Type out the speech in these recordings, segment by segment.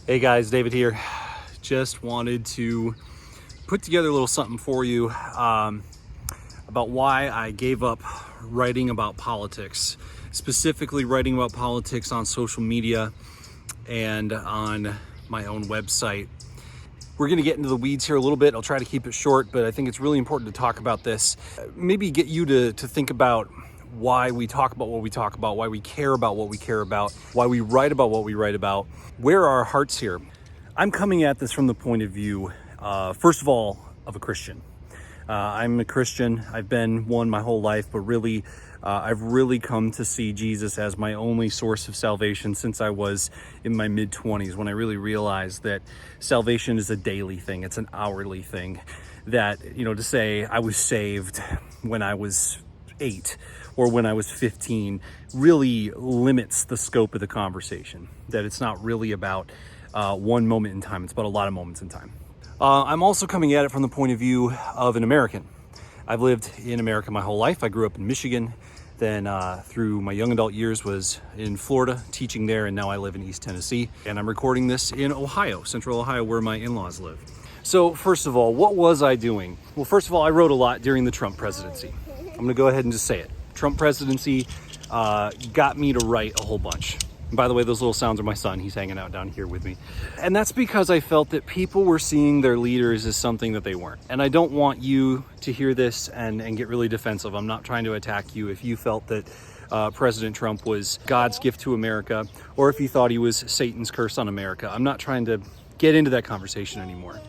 Hey guys, David here. Just wanted to put together a little something for you about why I gave up writing about politics, specifically writing about politics on social media and on my own website. We're going to get into the weeds here a little bit. I'll try to keep it short, but I think it's really important to talk about this. Maybe get you to think about why we talk about what we talk about, why we care about what we care about, why we write about what we write about. Where are our hearts here? I'm coming at this from the point of view, first of all, of a Christian. I'm a Christian. I've been one my whole life, but really, I've really come to see Jesus as my only source of salvation since I was in my mid-20s, when I really realized that salvation is a daily thing. It's an hourly thing. That, to say I was saved when I was 8 or when I was 15 really limits the scope of the conversation. That it's not really about one moment in time. It's about a lot of moments in time. I'm also coming at it from the point of view of an American. I've lived in America my whole life. I grew up in Michigan, then through my young adult years was in Florida teaching there, and now I live in East Tennessee. And I'm recording this in Ohio, Central Ohio, where my in-laws live. So first of all, what was I doing? Well, first of all, I wrote a lot during the Trump presidency. I'm gonna go ahead and just say it. Trump presidency got me to write a whole bunch. And by the way, those little sounds are my son. He's hanging out down here with me. And that's because I felt that people were seeing their leaders as something that they weren't. And I don't want you to hear this and get really defensive. I'm not trying to attack you if you felt that President Trump was God's gift to America, or if you thought he was Satan's curse on America. I'm not trying to get into that conversation anymore.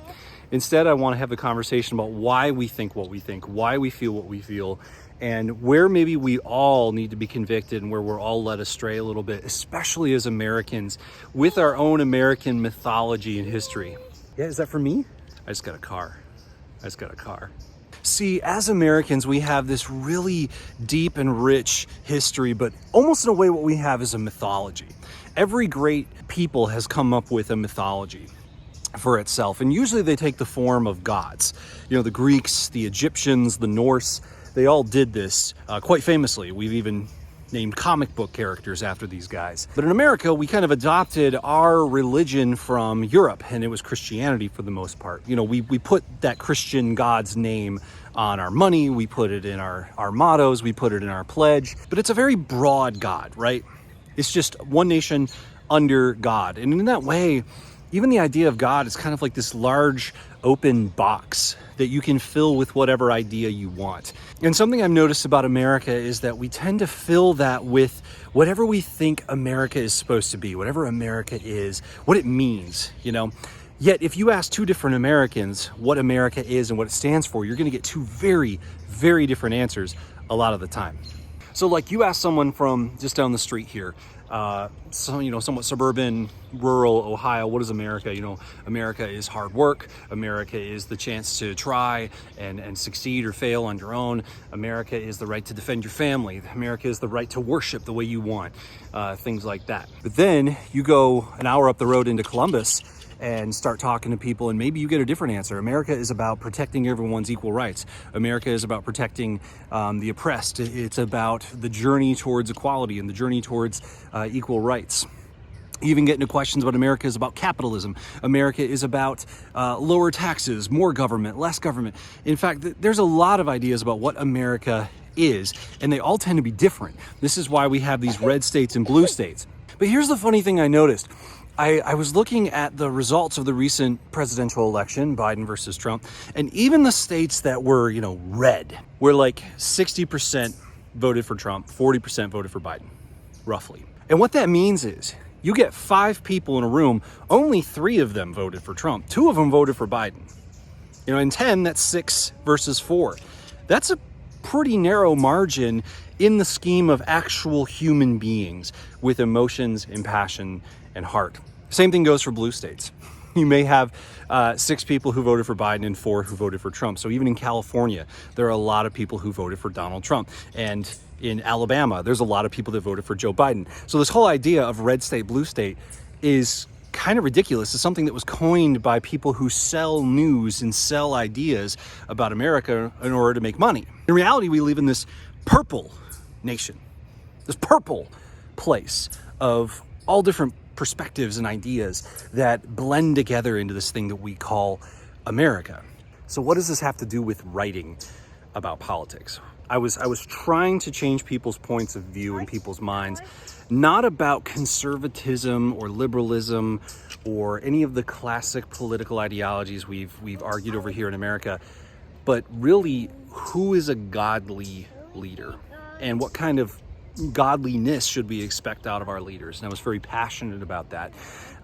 Instead, I want to have a conversation about why we think what we think, why we feel what we feel, and where maybe we all need to be convicted and where we're all led astray a little bit, especially as Americans, with our own American mythology and history. Yeah, is that for me? I just got a car. See, as Americans, we have this really deep and rich history, but almost in a way what we have is a mythology. Every great people has come up with a mythology for itself, and usually they take the form of gods. The Greeks, the Egyptians, the Norse, they all did this quite famously. We've even named comic book characters after these guys. But in America, we kind of adopted our religion from Europe, and it was Christianity for the most part. We put that Christian God's name on our money, we put it in our mottos, we put it in our pledge, but it's a very broad God, right? It's just one nation under God. And in that way, even the idea of God is kind of like this large open box that you can fill with whatever idea you want. And something I've noticed about America is that we tend to fill that with whatever we think America is supposed to be, whatever America is, what it means, Yet if you ask two different Americans what America is and what it stands for, you're going to get two very, very different answers a lot of the time. So like you ask someone from just down the street here, somewhat suburban, rural Ohio, what is America? America is hard work. America is the chance to try and succeed or fail on your own. America is the right to defend your family. America is the right to worship the way you want, things like that. But then you go an hour up the road into Columbus and start talking to people, and maybe you get a different answer. America is about protecting everyone's equal rights. America is about protecting the oppressed. It's about the journey towards equality and the journey towards equal rights. You even get into questions about America is about capitalism. America is about lower taxes, more government, less government. In fact, there's a lot of ideas about what America is, and they all tend to be different. This is why we have these red states and blue states. But here's the funny thing I noticed. I was looking at the results of the recent presidential election, Biden versus Trump, and even the states that were, red, were like 60% voted for Trump, 40% voted for Biden, roughly. And what that means is you get 5 people in a room, only 3 of them voted for Trump, 2 of them voted for Biden. In 10, that's 6 versus 4. That's a pretty narrow margin in the scheme of actual human beings with emotions and passion and heart. Same thing goes for blue states. You may have 6 people who voted for Biden and 4 who voted for Trump. So even in California, there are a lot of people who voted for Donald Trump. And in Alabama, there's a lot of people that voted for Joe Biden. So this whole idea of red state, blue state is kind of ridiculous. It's something that was coined by people who sell news and sell ideas about America in order to make money. In reality, we live in this purple nation, this purple place of all different perspectives and ideas that blend together into this thing that we call America. So what does this have to do with writing about politics? I was trying to change people's points of view and people's minds, not about conservatism or liberalism or any of the classic political ideologies we've argued over here in America, but really, who is a godly leader and what kind of godliness should we expect out of our leaders? And I was very passionate about that.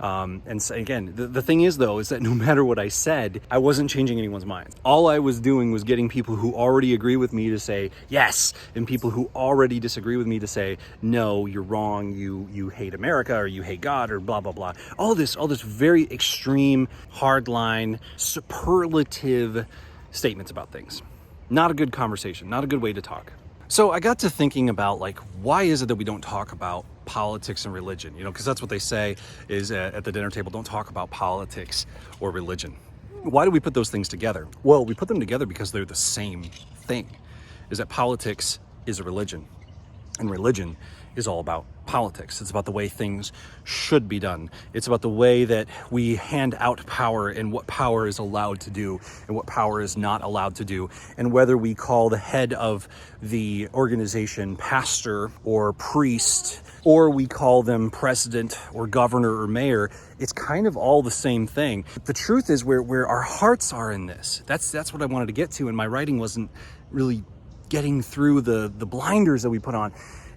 And so again, the thing is though, is that no matter what I said, I wasn't changing anyone's mind. All I was doing was getting people who already agree with me to say yes, and people who already disagree with me to say, no, you're wrong, you hate America, or you hate God, or blah, blah, blah. All this very extreme, hardline, superlative statements about things. Not a good conversation, not a good way to talk. So I got to thinking about, like, why is it that we don't talk about politics and religion? You know, because that's what they say is at the dinner table, don't talk about politics or religion. Why do we put those things together? Well, we put them together because they're the same thing, is that politics is a religion, and religion is all about politics. It's about the way things should be done. It's about the way that we hand out power and what power is allowed to do and what power is not allowed to do. And whether we call the head of the organization pastor or priest, or we call them president or governor or mayor, it's kind of all the same thing. But the truth is where our hearts are in this. That's what I wanted to get to, and my writing wasn't really getting through the blinders that we put on.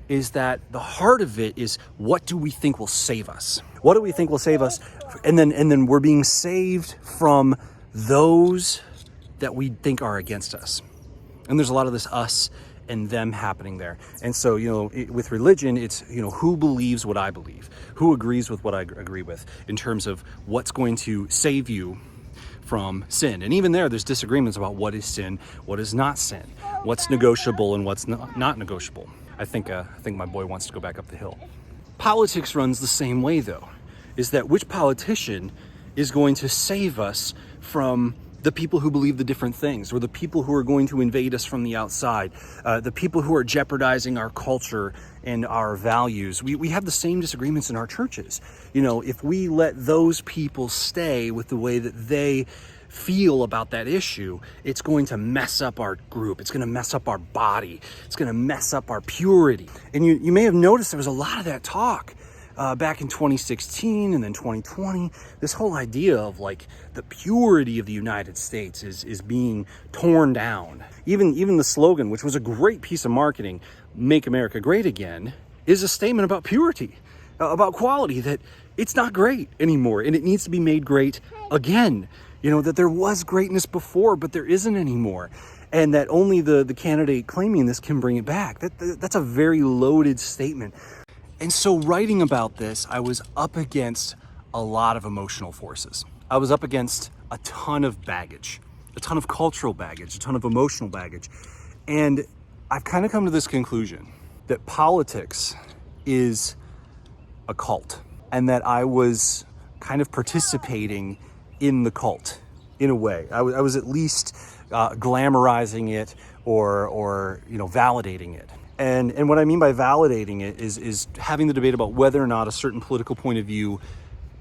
Is that the heart of it is, what do we think will save us? What do we think will save us? And then we're being saved from those that we think are against us. And there's a lot of this us and them happening there. And so, with religion, it's, who believes what I believe? Who agrees with what I agree with in terms of what's going to save you from sin? And even there's disagreements about what is sin, what is not sin, what's negotiable and what's not negotiable. I think my boy wants to go back up the hill. Politics runs the same way though, is that which politician is going to save us from the people who believe the different things, or the people who are going to invade us from the outside, the people who are jeopardizing our culture and our values. We have the same disagreements in our churches. If we let those people stay with the way that they feel about that issue, it's going to mess up our group. It's going to mess up our body. It's going to mess up our purity. And you may have noticed there was a lot of that talk back in 2016 and then 2020. This whole idea of like the purity of the United States is being torn down. Even the slogan, which was a great piece of marketing, "Make America Great Again," is a statement about purity, about quality, that it's not great anymore and it needs to be made great again. That there was greatness before, but there isn't anymore. And that only the candidate claiming this can bring it back. That's a very loaded statement. And so writing about this, I was up against a lot of emotional forces. I was up against a ton of baggage, a ton of cultural baggage, a ton of emotional baggage. And I've kind of come to this conclusion that politics is a cult, and that I was kind of participating in the cult in a way. I was at least glamorizing it or validating it. And what I mean by validating it is having the debate about whether or not a certain political point of view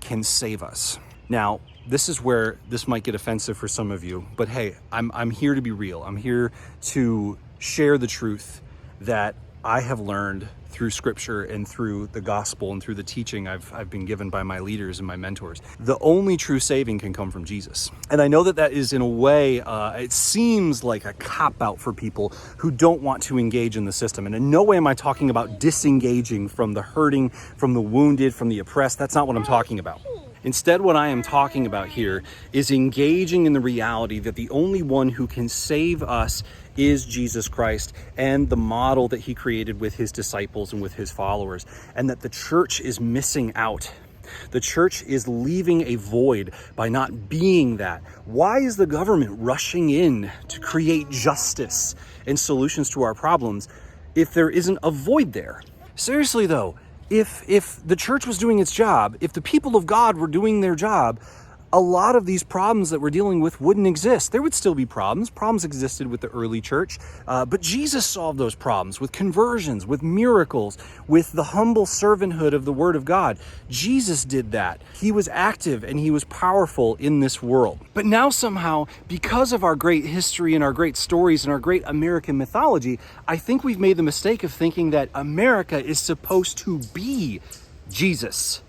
can save us. Now, this is where this might get offensive for some of you, but hey, I'm here to be real. I'm here to share the truth that I have learned through scripture and through the gospel and through the teaching I've been given by my leaders and my mentors. The only true saving can come from Jesus. And I know that is in a way, it seems like a cop-out for people who don't want to engage in the system. And in no way am I talking about disengaging from the hurting, from the wounded, from the oppressed. That's not what I'm talking about. Instead, what I am talking about here is engaging in the reality that the only one who can save us is Jesus Christ and the model that he created with his disciples and with his followers, and that the church is missing out. The church is leaving a void by not being that. Why is the government rushing in to create justice and solutions to our problems if there isn't a void there? Seriously though, if the church was doing its job, if the people of God were doing their job, a lot of these problems that we're dealing with wouldn't exist. There would still be problems. Problems existed with the early church, but Jesus solved those problems with conversions, with miracles, with the humble servanthood of the Word of God. Jesus did that. He was active and he was powerful in this world. But now somehow, because of our great history and our great stories and our great American mythology, I think we've made the mistake of thinking that America is supposed to be Jesus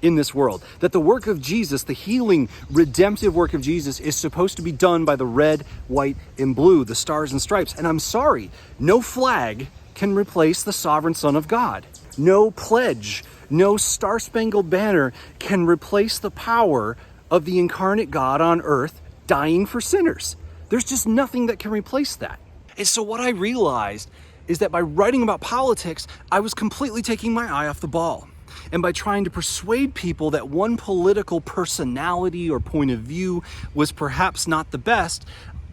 in this world. That the work of Jesus, the healing, redemptive work of Jesus, is supposed to be done by the red, white, and blue, the stars and stripes. And I'm sorry, no flag can replace the sovereign Son of God. No pledge, no star-spangled banner can replace the power of the incarnate God on earth dying for sinners. There's just nothing that can replace that. And so what I realized is that by writing about politics, I was completely taking my eye off the ball. And by trying to persuade people that one political personality or point of view was perhaps not the best,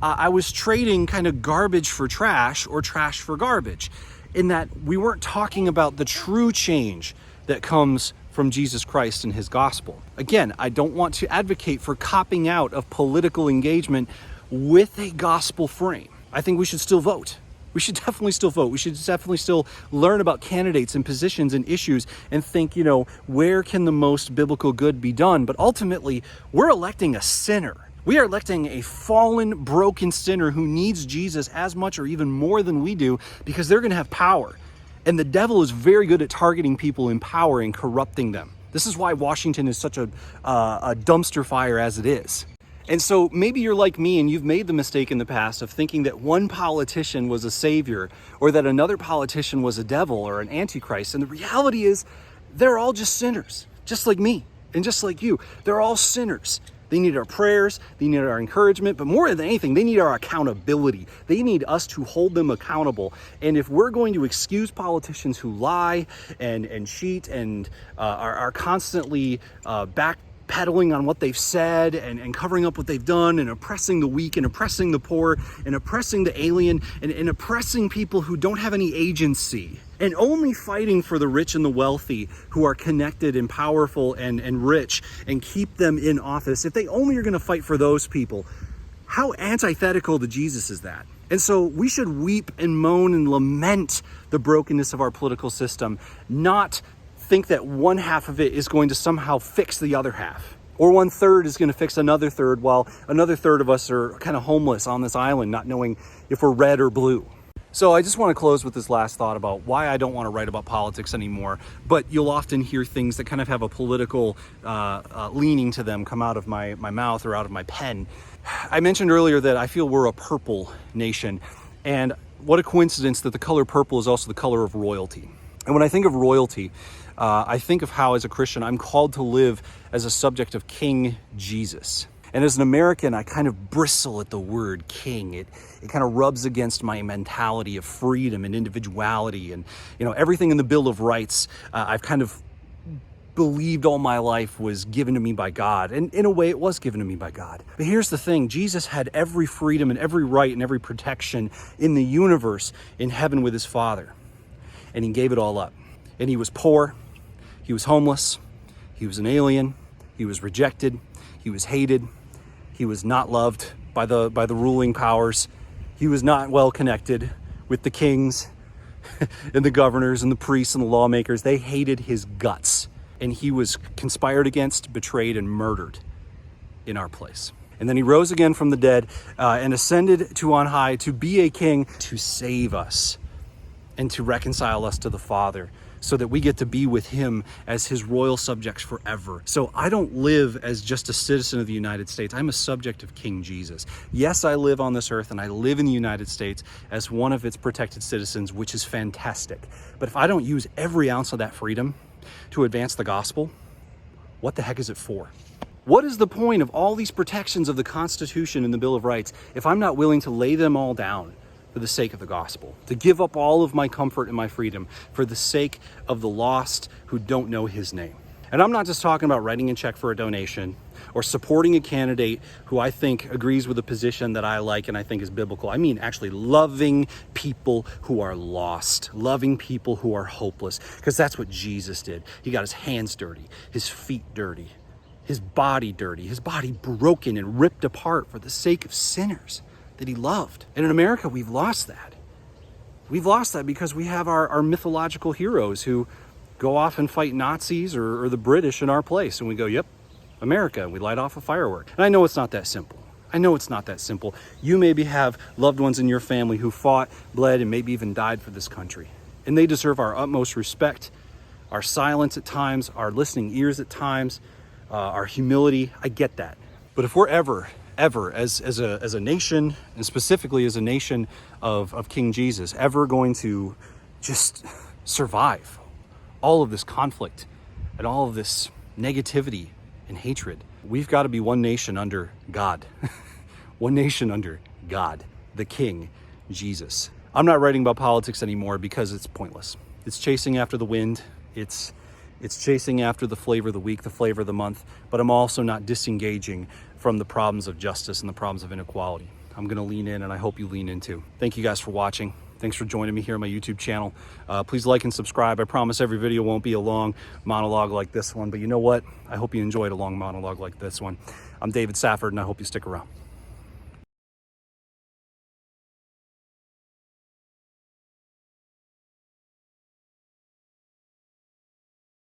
I was trading kind of garbage for trash or trash for garbage, in that we weren't talking about the true change that comes from Jesus Christ and his gospel. Again, I don't want to advocate for copping out of political engagement with a gospel frame. I think we should still vote. We should definitely still vote. We should definitely still learn about candidates and positions and issues and think, where can the most biblical good be done? But ultimately, we're electing a sinner. We are electing a fallen, broken sinner who needs Jesus as much or even more than we do, because they're going to have power. And the devil is very good at targeting people in power and corrupting them. This is why Washington is such a dumpster fire as it is. And so maybe you're like me and you've made the mistake in the past of thinking that one politician was a savior, or that another politician was a devil or an antichrist. And the reality is they're all just sinners, just like me and just like you. They're all sinners. They need our prayers, they need our encouragement, but more than anything, they need our accountability. They need us to hold them accountable. And if we're going to excuse politicians who lie and cheat and are constantly backpedaling on what they've said and covering up what they've done and oppressing the weak and oppressing the poor and oppressing the alien and oppressing people who don't have any agency, and only fighting for the rich and the wealthy who are connected and powerful and rich and keep them in office, if they only are going to fight for those people, how antithetical to Jesus is that? And so we should weep and moan and lament the brokenness of our political system, not think that one half of it is going to somehow fix the other half, or one third is going to fix another third, while another third of us are kind of homeless on this island, not knowing if we're red or blue. So I just want to close with this last thought about why I don't want to write about politics anymore, but you'll often hear things that kind of have a political leaning to them come out of my mouth or out of my pen. I mentioned earlier that I feel we're a purple nation, and what a coincidence that the color purple is also the color of royalty. And when I think of royalty, I think of how, as a Christian, I'm called to live as a subject of King Jesus. And as an American, I kind of bristle at the word king. It kind of rubs against my mentality of freedom and individuality, and everything in the Bill of Rights I've kind of believed all my life was given to me by God. And in a way, it was given to me by God. But here's the thing. Jesus had every freedom and every right and every protection in the universe in heaven with his Father. And he gave it all up. And he was poor. He was homeless. He was an alien. He was rejected. He was hated. He was not loved by the ruling powers. He was not well connected with the kings and the governors and the priests and the lawmakers. They hated his guts. And he was conspired against, betrayed, and murdered in our place. And then he rose again from the dead and ascended to on high to be a king, to save us and to reconcile us to the Father, so that we get to be with him as his royal subjects forever. So I don't live as just a citizen of the United States. I'm a subject of King Jesus. Yes, I live on this earth and I live in the United States as one of its protected citizens, which is fantastic. But if I don't use every ounce of that freedom to advance the gospel, what the heck is it for? What is the point of all these protections of the Constitution and the Bill of Rights if I'm not willing to lay them all down for the sake of the gospel, to give up all of my comfort and my freedom for the sake of the lost who don't know his name? And I'm not just talking about writing a check for a donation or supporting a candidate who I think agrees with a position that I like and I think is biblical. I mean actually loving people who are lost, loving people who are hopeless, because that's what Jesus did. He got his hands dirty, his feet dirty, his body dirty, his body broken and ripped apart for the sake of sinners that he loved. And in America, we've lost that. We've lost that because we have our mythological heroes who go off and fight Nazis or the British in our place. And we go, yep, America. We light off a firework. And I know it's not that simple. I know it's not that simple. You maybe have loved ones in your family who fought, bled, and maybe even died for this country. And they deserve our utmost respect, our silence at times, our listening ears at times, our humility. I get that. But if we're ever as a nation, and specifically as a nation of King Jesus, ever going to just survive all of this conflict and all of this negativity and hatred, we've got to be one nation under God. One nation under God, the King, Jesus. I'm not writing about politics anymore because it's pointless. It's chasing after the wind. It's chasing after the flavor of the week, the flavor of the month, but I'm also not disengaging from the problems of justice and the problems of inequality. I'm gonna lean in, and I hope you lean in too. Thank you guys for watching. Thanks for joining me here on my YouTube channel. Please like and subscribe. I promise every video won't be a long monologue like this one, but you know what? I hope you enjoyed a long monologue like this one. I'm David Safford, and I hope you stick around.